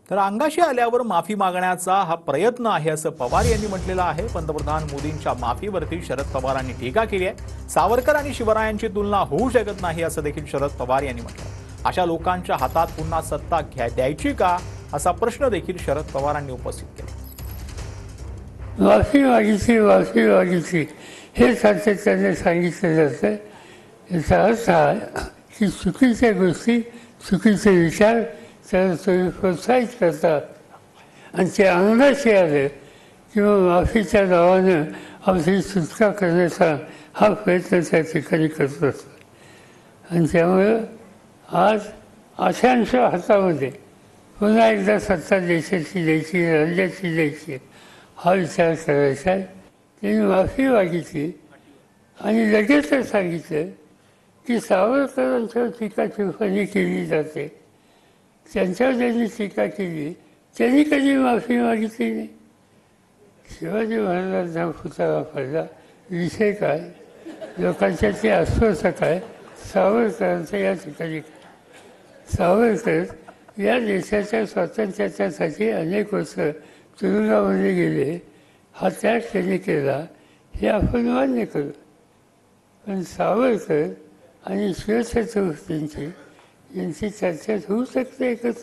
तर अंगाशी आल्यावर माफी मागण्याचा हा प्रयत्न आहे असं पवार यांनी म्हटलेलं आहे। पंतप्रधान मोदींच्या माफीवरती शरद पवारांनी टीका केली आहे। सावरकर आणि शिवरायांची तुलना होऊ शकत नाही असं देखील शरद पवार यांनी म्हटलं। अशा लोकांच्या हातात पुन्हा सत्ता द्यायची का असा प्रश्न देखील शरद पवारांनी उपस्थित केला। माफी मागितली हे सातत्याने सांगितलं जातं। याचा अर्थ हा की चुकीच्या गोष्टी, चुकीचे विचार त्याला तुम्ही प्रोत्साहित करता आणि ते अंगाशी आले किंवा माफीच्या नावानं आपली सुटका करण्याचा हा प्रयत्न त्या ठिकाणी करत असतो। आणि त्यामुळं आज अशांच्या हातामध्ये पुन्हा एकदा सत्ता देशाची द्यायची, राज्याची द्यायची हा विचार करायचा आहे। त्यांनी माफी मागितली आणि लगेचच सांगितलं की सावरकरांच्यावर टीका टिप्पणी केली जाते, त्यांच्यावर ज्यांनी टीका केली त्यांनी कधी माफी मागितली नाही। शिवाजी महाराजांचा पुतळा पडला, विषय काय? लोकांच्या ते अस्वस्थ काय? सावरकरांचं या ठिकाणी सावरकर या देशाच्या स्वातंत्र्यासाठी अनेक वर्ष तुरुंगामध्ये गेले, हा त्याग त्यांनी केला हे आपण मान्य करू। पण सावरकर आणि शिवछत्रपतींची यांची चर्चा होऊ शकते एकत्र।